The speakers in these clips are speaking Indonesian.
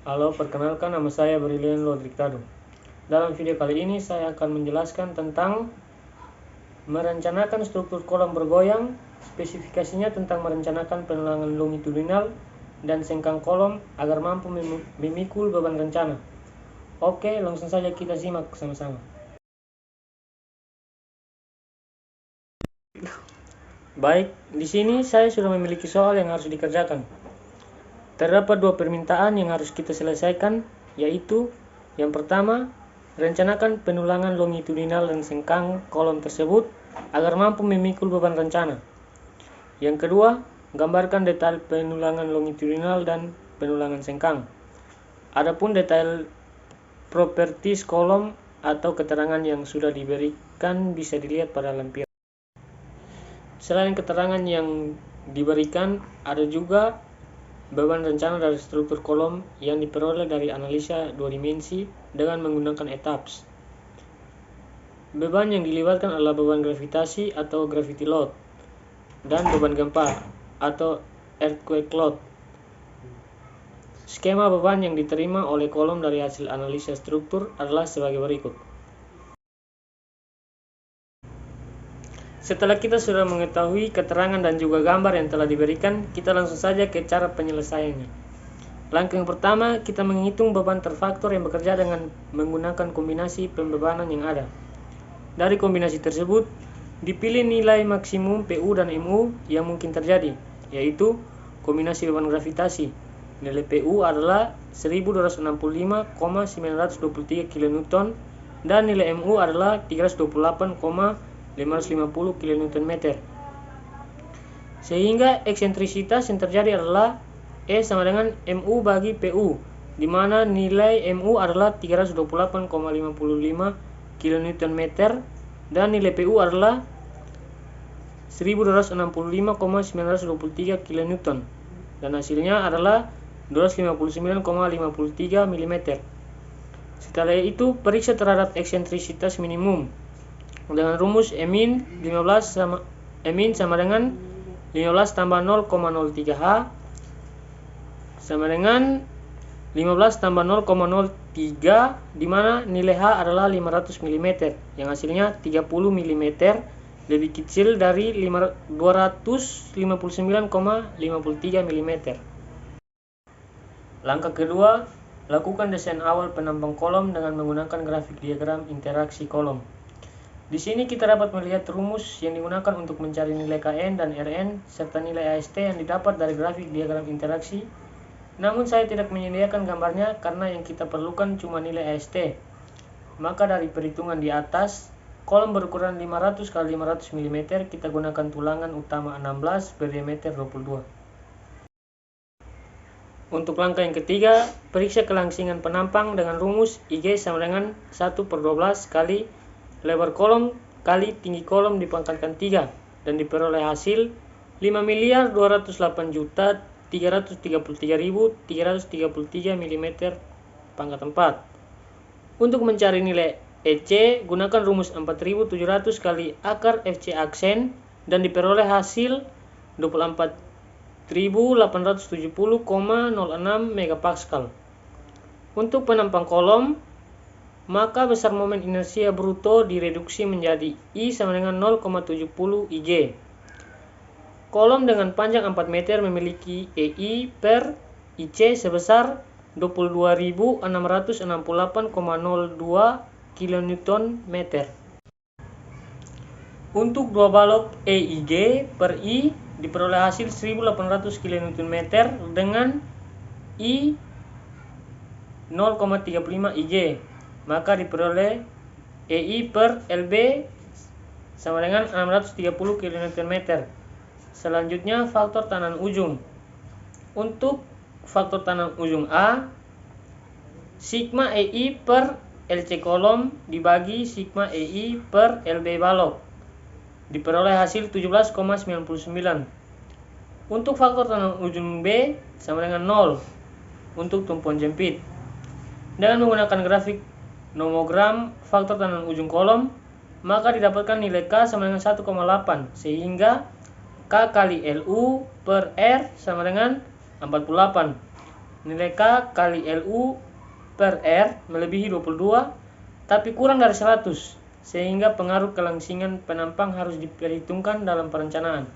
Halo, perkenalkan nama saya Brilian Rodrictado. Dalam video kali ini saya akan menjelaskan tentang merencanakan struktur kolom bergoyang, spesifikasinya tentang merencanakan penulangan longitudinal dan sengkang kolom agar mampu memikul beban rencana. Oke, langsung saja kita simak sama-sama. Baik, di sini saya sudah memiliki soal yang harus dikerjakan. Terdapat dua permintaan yang harus kita selesaikan, yaitu yang pertama, rencanakan penulangan longitudinal dan sengkang kolom tersebut agar mampu memikul beban rencana. Yang kedua, gambarkan detail penulangan longitudinal dan penulangan sengkang. Adapun detail properties kolom atau keterangan yang sudah diberikan bisa dilihat pada lampiran. Selain keterangan yang diberikan, ada juga beban rencana dari struktur kolom yang diperoleh dari analisa dua dimensi dengan menggunakan etaps. Beban yang dilibatkan adalah beban gravitasi atau gravity load dan beban gempa atau earthquake load. Skema beban yang diterima oleh kolom dari hasil analisa struktur adalah sebagai berikut. Setelah kita sudah mengetahui keterangan dan juga gambar yang telah diberikan, kita langsung saja ke cara penyelesaiannya. Langkah yang pertama, kita menghitung beban terfaktor yang bekerja dengan menggunakan kombinasi pembebanan yang ada. Dari kombinasi tersebut, dipilih nilai maksimum PU dan MU yang mungkin terjadi, yaitu kombinasi beban gravitasi. Nilai PU adalah 1265,923 kN dan nilai MU adalah 328,550 kN. Sehingga eksentrisitas yang terjadi adalah E sama dengan MU bagi PU, di mana nilai MU adalah 328,550 kN dan nilai PU adalah 1265,923 kN dan hasilnya adalah 259,53 mm. Setelah itu, periksa terhadap eksentrisitas minimum dengan rumus Emin sama dengan 15 tambah 0,03 H sama dengan 15 tambah 0,03, di mana nilai H adalah 500 mm yang hasilnya 30 mm lebih kecil dari 259,53 mm. Langkah kedua, lakukan desain awal penampang kolom dengan menggunakan grafik diagram interaksi kolom. Di sini kita dapat melihat rumus yang digunakan untuk mencari nilai Kn dan Rn serta nilai AST yang didapat dari grafik diagram interaksi. Namun saya tidak menyediakan gambarnya karena yang kita perlukan cuma nilai AST. Maka dari perhitungan di atas, kolom berukuran 500 x 500 mm kita gunakan tulangan utama 16 berdiameter 22. Untuk langkah yang ketiga, periksa kelangsingan penampang dengan rumus IG sama dengan 1/12 kali lebar kolom kali tinggi kolom dipangkatkan 3 dan diperoleh hasil 5.208.333.333 mm pangkat 4. Untuk mencari nilai EC, gunakan rumus 4.700 kali akar FC aksen dan diperoleh hasil 24.870,06 megapascal. Untuk penampang kolom, maka besar momen inersia bruto direduksi menjadi I sama dengan 0,70 IG. Kolom dengan panjang 4 meter memiliki EI per IC sebesar 22.668,02 kN. Untuk dua balok EIG per I diperoleh hasil 1.800 kN dengan I 0,35 IG. Maka diperoleh EI per LB sama dengan 630 kN. Selanjutnya faktor tanan ujung. Untuk faktor tanan ujung A, sigma EI per LC kolom dibagi sigma EI per LB balok. Diperoleh hasil 17,99. Untuk faktor tanan ujung B sama dengan 0 untuk tumpuan jepit. Dengan menggunakan grafik nomogram faktor tanan ujung kolom, maka didapatkan nilai K sama dengan 1,8 sehingga K kali LU per R sama dengan 48. nilai K kali LU per R melebihi 22 tapi kurang dari 100, sehingga pengaruh kelangsingan penampang harus diperhitungkan dalam perencanaan.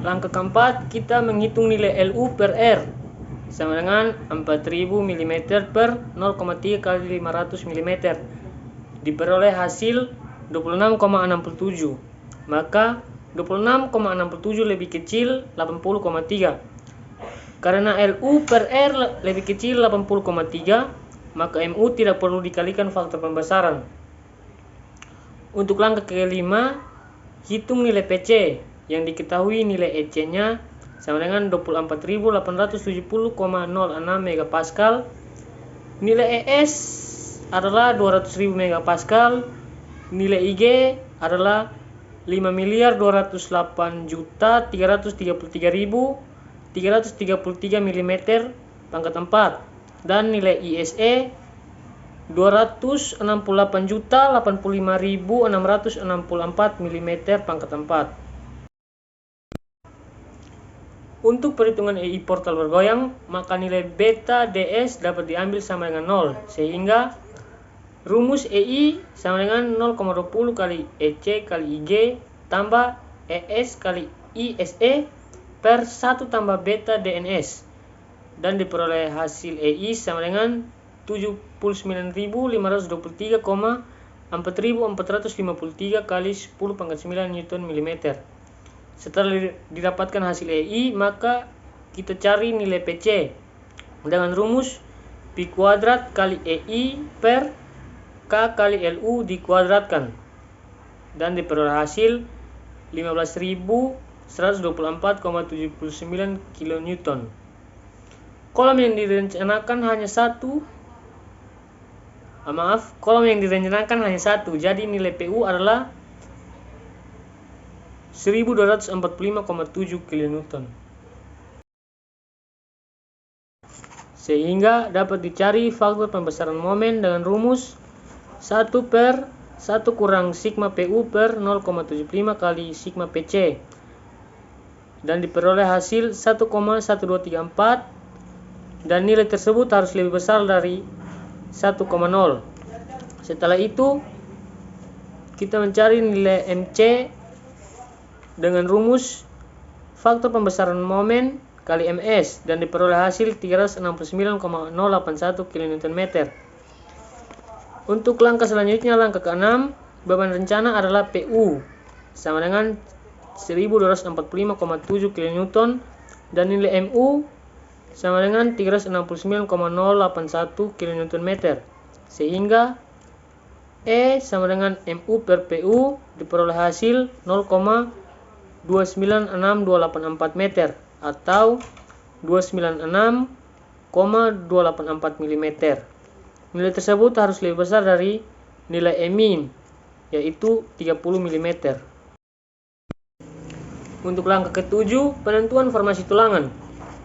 Langkah keempat, kita menghitung nilai LU per R sama dengan 4000 mm per 0,3 kali 500 mm. Diperoleh hasil 26,67. Maka 26,67 lebih kecil 80,3. Karena LU per R lebih kecil 80,3, maka MU tidak perlu dikalikan faktor pembesaran. Untuk langkah kelima, hitung nilai PC yang diketahui nilai EC-nya sama dengan 24.870,06 MPa. Nilai ES adalah 200.000 MPa. Nilai IG adalah 5.208.333.333 mm pangkat 4, dan nilai ISE 268.085.664 mm pangkat 4. Untuk perhitungan EI portal bergoyang, maka nilai beta DS dapat diambil sama dengan 0, sehingga rumus EI sama dengan 0,20 kali EC kali IG tambah ES kali ISE per 1 tambah beta DNS, dan diperoleh hasil EI sama dengan 79.523,4453 kali 10 pangkat 9 Newton mm. Setelah didapatkan hasil EI, maka kita cari nilai PC dengan rumus Pi kuadrat kali EI per K kali LU dikuadratkan, dan diperoleh hasil 15.124,79 kN. Kolom yang direncanakan hanya satu, jadi nilai PU adalah 1245,7 kN. Sehingga dapat dicari faktor pembesaran momen dengan rumus 1 per 1 kurang sigma PU per 0,75 kali sigma PC, dan diperoleh hasil 1,1234, dan nilai tersebut harus lebih besar dari 1,0. Setelah itu kita mencari nilai MC dengan rumus faktor pembesaran momen kali MS, dan diperoleh hasil 369,081 kN. Untuk langkah selanjutnya, langkah ke-6, beban rencana adalah PU sama dengan 1245,7 kN, dan nilai MU sama dengan 369,081 kN, sehingga E sama dengan MU per PU diperoleh hasil 0,296284 meter atau 296,284 mm. Nilai tersebut harus lebih besar dari nilai EMIN, yaitu 30 mm. Untuk langkah ke-7, penentuan formasi tulangan.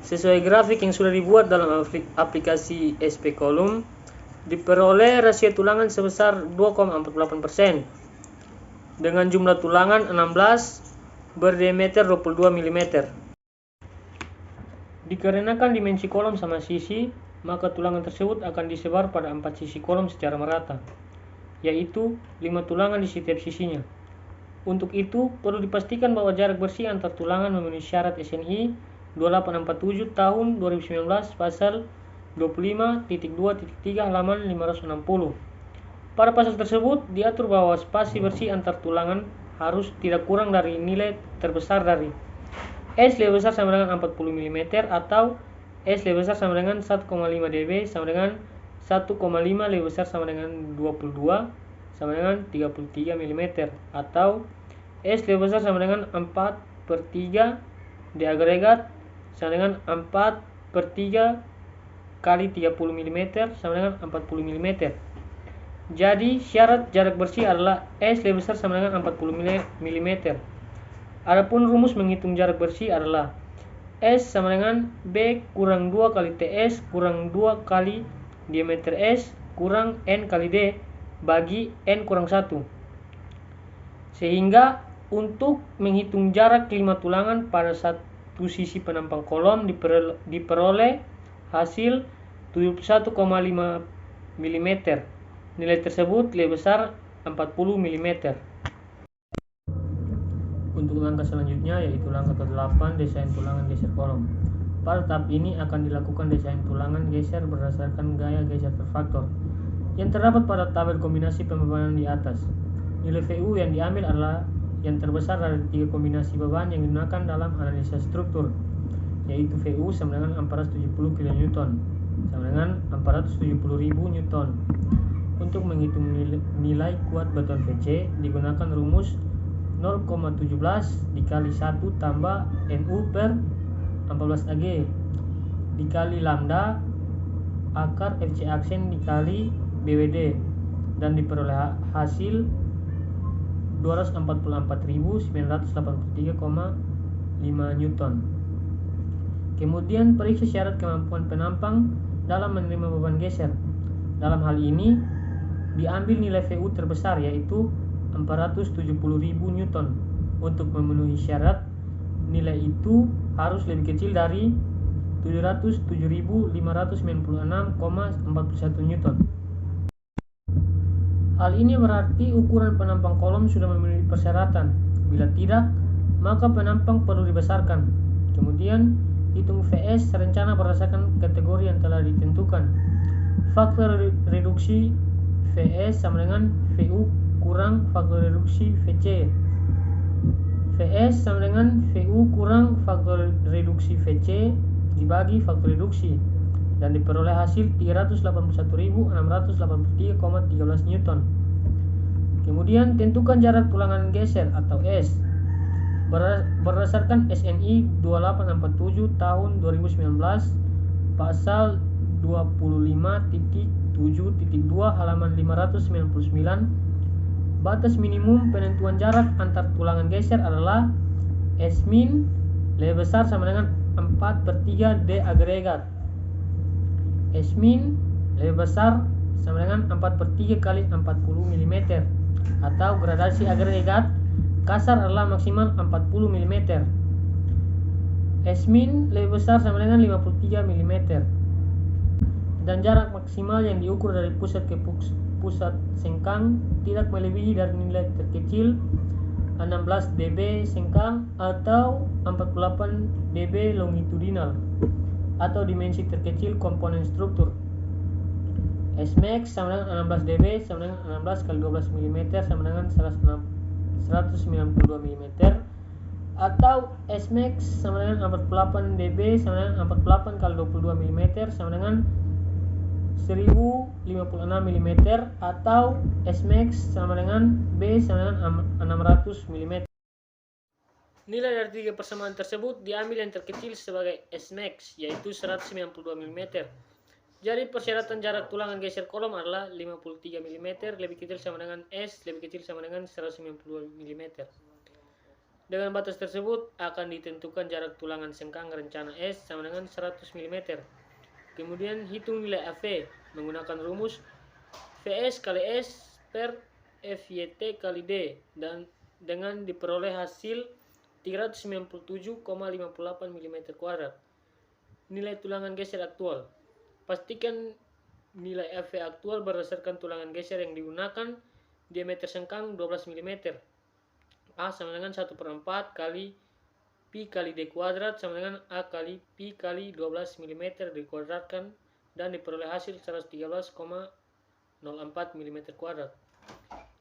Sesuai grafik yang sudah dibuat dalam aplikasi SP Column, diperoleh rasio tulangan sebesar 2,48% dengan jumlah tulangan 16 berdiameter 22 mm. Dikarenakan dimensi kolom sama sisi, maka tulangan tersebut akan disebar pada 4 sisi kolom secara merata, yaitu 5 tulangan di setiap sisinya. Untuk itu, perlu dipastikan bahwa jarak bersih antar tulangan memenuhi syarat SNI 2847 tahun 2019 pasal 25.2.3 halaman 560. Pada pasal tersebut diatur bahwa spasi bersih antar tulangan harus tidak kurang dari nilai terbesar dari S lebih besar sama dengan 40 mm atau S lebih besar sama dengan 1,5 dB sama dengan 1,5 lebih besar sama dengan 22 sama dengan 33 mm atau S lebih besar sama dengan 4/3 di agregat sama dengan 4/3 kali 30 mm sama dengan 40 mm. Jadi syarat jarak bersih adalah S lebih besar sama dengan 40 mm. Adapun rumus menghitung jarak bersih adalah S sama dengan B kurang 2 kali TS kurang 2 kali diameter S kurang N kali D bagi N kurang 1. Sehingga untuk menghitung jarak 5 tulangan satu sisi penampang kolom diperoleh hasil 71,5 mm. Nilai tersebut lebih besar 40 mm. Untuk langkah selanjutnya yaitu langkah ke-8, desain tulangan geser kolom. Pada tahap ini akan dilakukan desain tulangan geser berdasarkan gaya geser terfaktor yang terdapat pada tabel kombinasi pembebanan di atas. Nilai VU yang diambil adalah yang terbesar dari 3 kombinasi beban yang digunakan dalam analisa struktur, yaitu VU sama dengan 470 kN sama dengan 470.000 Newton. Untuk menghitung nilai kuat beton VC digunakan rumus 0,17 dikali 1 tambah NU per 14 AG dikali lambda akar FC aksen dikali BWD dan diperoleh hasil 244.983,5 Newton. Kemudian periksa syarat kemampuan penampang dalam menerima beban geser. Dalam hal ini diambil nilai VU terbesar yaitu 470.000 Newton. Untuk memenuhi syarat, nilai itu harus lebih kecil dari 707.596,41 Newton. Hal ini berarti ukuran penampang kolom sudah memenuhi persyaratan. Bila tidak, maka penampang perlu dibesarkan. Kemudian, hitung VS rencana berdasarkan kategori yang telah ditentukan. Faktor reduksi VS sama dengan VU kurang faktor reduksi VC. VS sama dengan VU kurang faktor reduksi VC dibagi faktor reduksi dan diperoleh hasil 381.683,13 Newton. Kemudian tentukan jarak tulangan geser atau S berdasarkan SNI 2847 tahun 2019 pasal 25.7.2 halaman 599. Batas minimum penentuan jarak antar tulangan geser adalah S min lebih besar sama dengan 4/3 D agregat. S min lebih besar sama dengan 4/3 kali 40 mm atau gradasi agregat kasar adalah maksimal 40 mm. S min lebih besar sama dengan 53 mm dan jarak maksimal yang diukur dari pusat ke pusat sengkang tidak melebihi dari nilai terkecil 16 dB sengkang atau 48 dB longitudinal atau dimensi terkecil komponen struktur. S max sama dengan 16 dB sama dengan 16 kali 12 mm sama dengan 192 mm atau S max sama dengan 48 dB sama dengan 48 kali 22 mm sama dengan 1056 mm atau S max sama dengan B sama dengan 600 mm. Nilai dari tiga persamaan tersebut diambil yang terkecil sebagai S max yaitu 192 mm. Jadi persyaratan jarak tulangan geser kolom adalah 53 mm lebih kecil sama dengan S lebih kecil sama dengan 192 mm. Dengan batas tersebut akan ditentukan jarak tulangan sengkang rencana S sama dengan 100 mm. Kemudian hitung nilai AV menggunakan rumus VS kali S per FYT kali D dan dengan diperoleh hasil 397,58 mm². Nilai tulangan geser aktual. Pastikan nilai AV aktual berdasarkan tulangan geser yang digunakan. Diameter sengkang 12 mm. A sama dengan 1/4 kali Pi kali D kuadrat sama dengan A kali Pi kali 12 mm dikuadratkan dan diperoleh hasil 113,04 mm².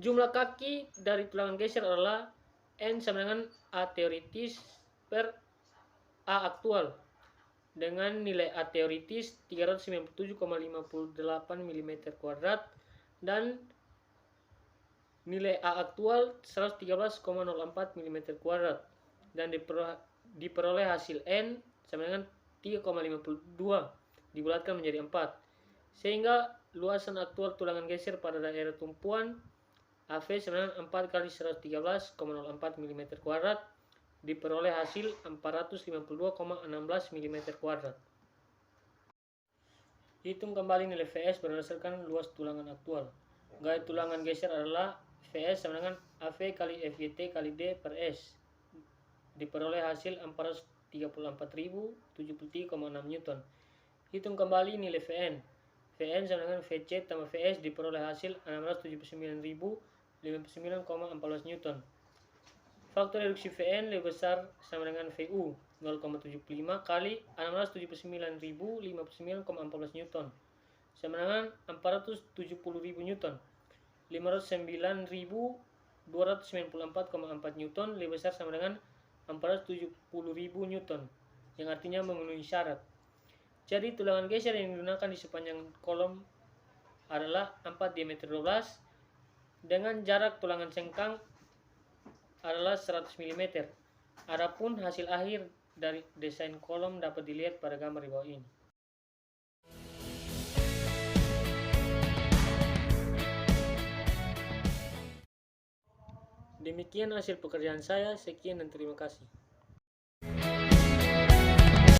Jumlah kaki dari tulangan geser adalah N sama dengan A teoritis per A aktual dengan nilai A teoritis 397,58 mm² dan nilai A aktual 113,04 mm² dan diperoleh hasil N sama dengan 3,52 dibulatkan menjadi 4 sehingga luasan aktual tulangan geser pada daerah tumpuan AV sama dengan 4 kali 113,04 mm² diperoleh hasil 452,16 mm². Hitung kembali nilai VS berdasarkan luas tulangan aktual. Gaya tulangan geser adalah VS sama dengan AV kali FYT kali D per S diperoleh hasil 34.073,6 Newton. Hitung kembali nilai Vn. Vn sama dengan Vc tambah Vs diperoleh hasil 679.059,14 Newton. Faktor reduksi Vn lebih besar sama dengan Vu 0,75 kali 679.059,14 Newton sama dengan 470.000 Newton. 509.294,4 Newton lebih besar sama dengan 470.000 Newton, yang artinya memenuhi syarat. Jadi tulangan geser yang digunakan di sepanjang kolom adalah 4 diameter 12 dengan jarak tulangan sengkang adalah 100 mm. Adapun hasil akhir dari desain kolom dapat dilihat pada gambar di bawah ini. Demikian hasil pekerjaan saya. Sekian dan terima kasih.